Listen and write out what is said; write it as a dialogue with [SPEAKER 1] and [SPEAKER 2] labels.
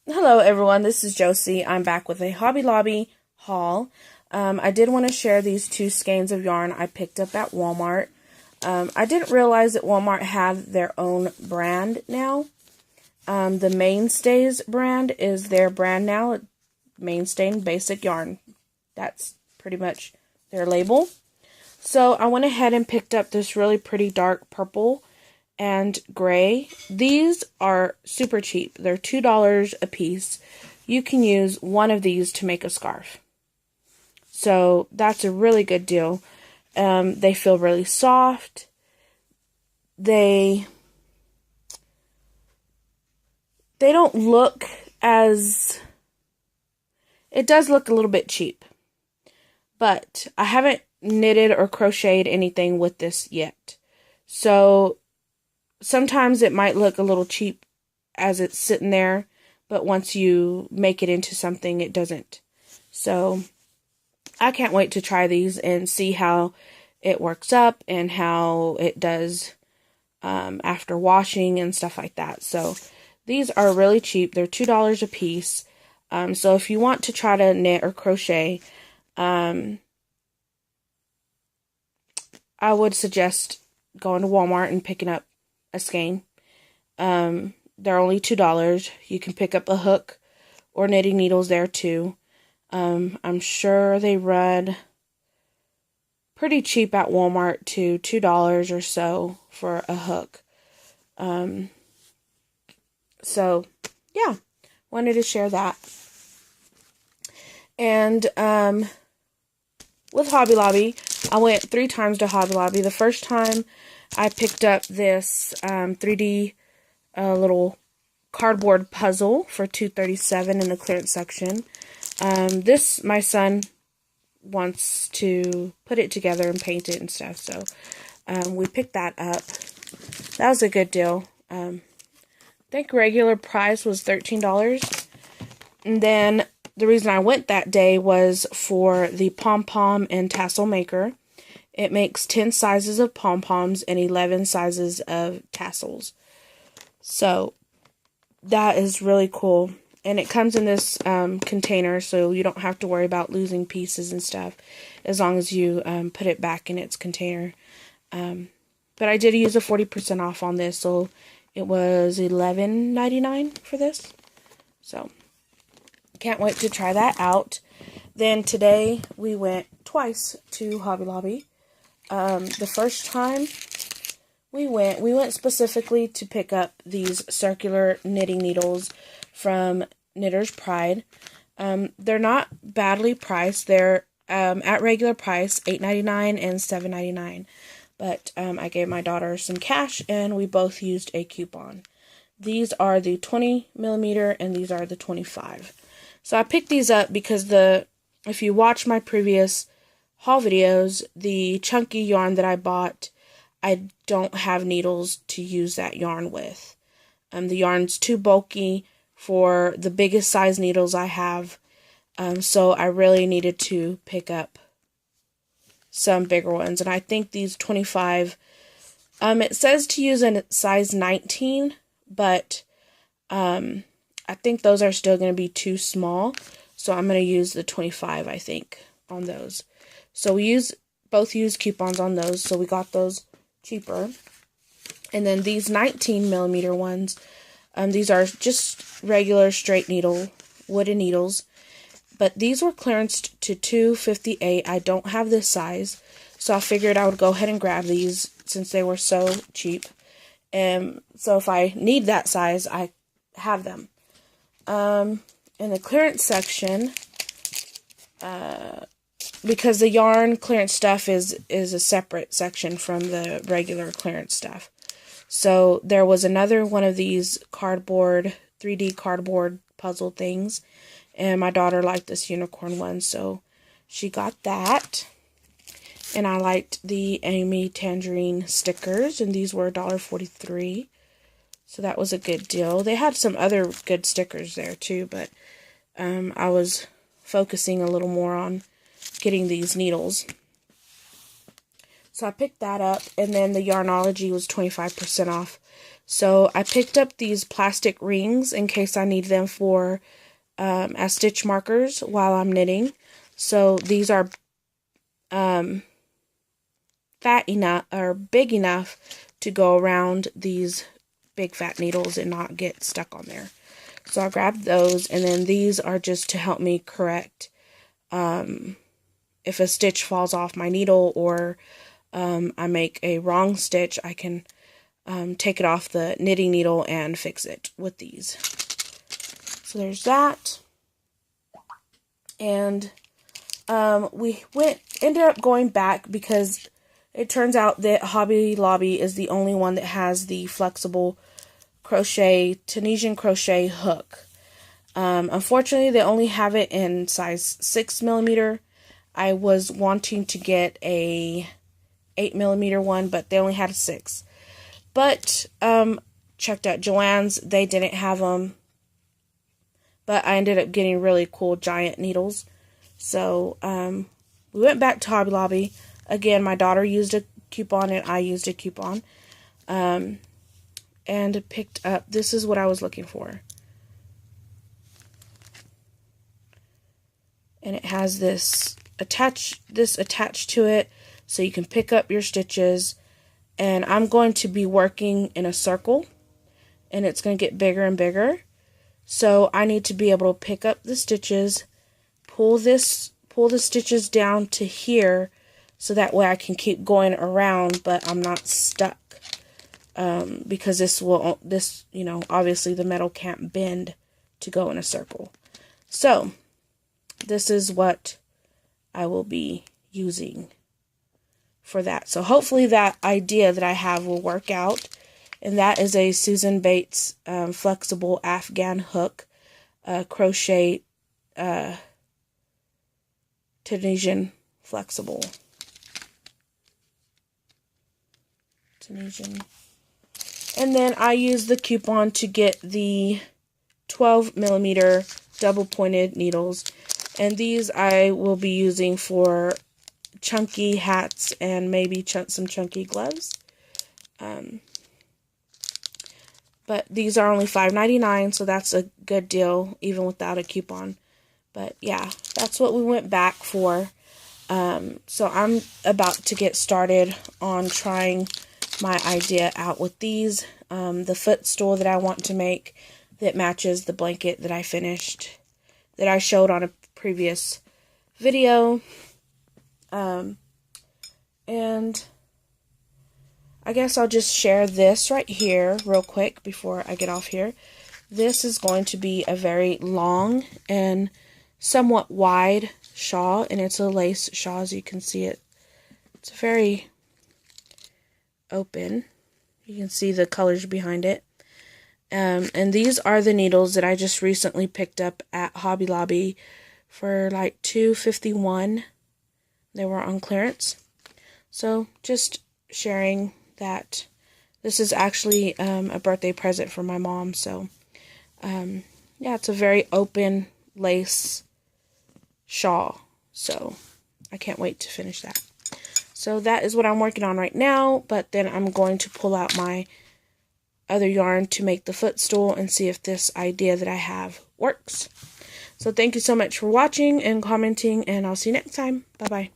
[SPEAKER 1] Hello everyone, this is Josie. I'm back with a Hobby Lobby haul. I did want to share these two skeins of yarn I picked up at Walmart. I didn't realize that Walmart had their own brand now. The Mainstays brand is their brand now, Mainstay Basic Yarn. That's pretty much their label. So I went ahead and picked up this really pretty dark purple and gray. These are super cheap. They're $2 a piece. You can use one of these to make a scarf. So that's a really good deal. They feel really soft. They don't look as... It does look a little bit cheap. But I haven't knitted or crocheted anything with this yet. So sometimes it might look a little cheap as it's sitting there, but once you make it into something, it doesn't. So I can't wait to try these and see how it works up and how it does after washing and stuff like that. So these are really cheap. They're $2 a piece. So if you want to try to knit or crochet, I would suggest going to Walmart and picking up a skein. They're only $2. You can pick up a hook or knitting needles there too. I'm sure they run pretty cheap at Walmart too, $2 or so for a hook. So yeah, wanted to share that. And with Hobby Lobby, I went 3 times to Hobby Lobby. The first time I picked up this 3D little cardboard puzzle for $2.37 in the clearance section. This, my son wants to put it together and paint it and stuff, so we picked that up. That was a good deal. I think regular price was $13. And then the reason I went that day was for the pom-pom and tassel maker. It makes 10 sizes of pom-poms and 11 sizes of tassels. So that is really cool. And it comes in this container, so you don't have to worry about losing pieces and stuff as long as you put it back in its container. But I did use a 40% off on this, so it was $11.99 for this. So can't wait to try that out. Then today we went twice to Hobby Lobby. The first time we went specifically to pick up these circular knitting needles from Knitter's Pride. They're not badly priced. They're at regular price, $8.99 and $7.99. But I gave my daughter some cash and we both used a coupon. These are the 20 millimeter and these are the 25. So I picked these up because if you watch my previous haul videos, the chunky yarn that I bought, I don't have needles to use that yarn with. The yarn's too bulky for the biggest size needles I have, so I really needed to pick up some bigger ones. And I think these 25, it says to use a size 19, but I think those are still going to be too small, so I'm going to use the 25, I think, on those. So we both used coupons on those, so we got those cheaper. And then these 19 millimeter ones, these are just regular straight needle, wooden needles, but these were clearanced to $2.58. I don't have this size, so I figured I would go ahead and grab these since they were so cheap. So if I need that size, I have them. In the clearance section, because the yarn clearance stuff is a separate section from the regular clearance stuff. So there was another one of these 3D cardboard puzzle things, and my daughter liked this unicorn one, so she got that. And I liked the Amy Tangerine stickers, and these were $1.43. So that was a good deal. They had some other good stickers there too, but I was focusing a little more on getting these needles. So I picked that up, and then the Yarnology was 25% off. So I picked up these plastic rings in case I need them for as stitch markers while I'm knitting. So these are fat enough or big enough to go around these big fat needles and not get stuck on there. So I grabbed those, and then these are just to help me correct if a stitch falls off my needle or I make a wrong stitch, I can take it off the knitting needle and fix it with these. So there's that. And we ended up going back because it turns out that Hobby Lobby is the only one that has the flexible crochet, Tunisian crochet hook. Unfortunately, they only have it in size 6mm. I was wanting to get a 8mm one, but they only had a 6. But checked out Joann's, they didn't have them. But I ended up getting really cool giant needles. So we went back to Hobby Lobby. Again, my daughter used a coupon and I used a coupon. And picked up, this is what I was looking for. And it has this attached to it so you can pick up your stitches. And I'm going to be working in a circle, and it's going to get bigger and bigger. So I need to be able to pick up the stitches, pull the stitches down to here, so that way I can keep going around, but I'm not stuck. Because obviously the metal can't bend to go in a circle. So this is what I will be using for that. So hopefully that idea that I have will work out. And that is a Susan Bates flexible Afghan hook crochet Tunisian flexible. And then I used the coupon to get the 12mm double pointed needles. And these I will be using for chunky hats and maybe some chunky gloves. But these are only $5.99, so that's a good deal even without a coupon. But yeah, that's what we went back for. So I'm about to get started on trying my idea out with these. The footstool that I want to make that matches the blanket that I finished, that I showed on a previous video. And I guess I'll just share this right here real quick before I get off here. This is going to be a very long and somewhat wide shawl, and it's a lace shawl, as you can see it. It's very open. You can see the colors behind it. And these are the needles that I just recently picked up at Hobby Lobby for like $2.51. They were on clearance. So just sharing that. This is actually a birthday present for my mom. So yeah, it's a very open lace shawl. So I can't wait to finish that. So that is what I'm working on right now, but then I'm going to pull out my other yarn to make the footstool and see if this idea that I have works. So thank you so much for watching and commenting, and I'll see you next time. Bye-bye.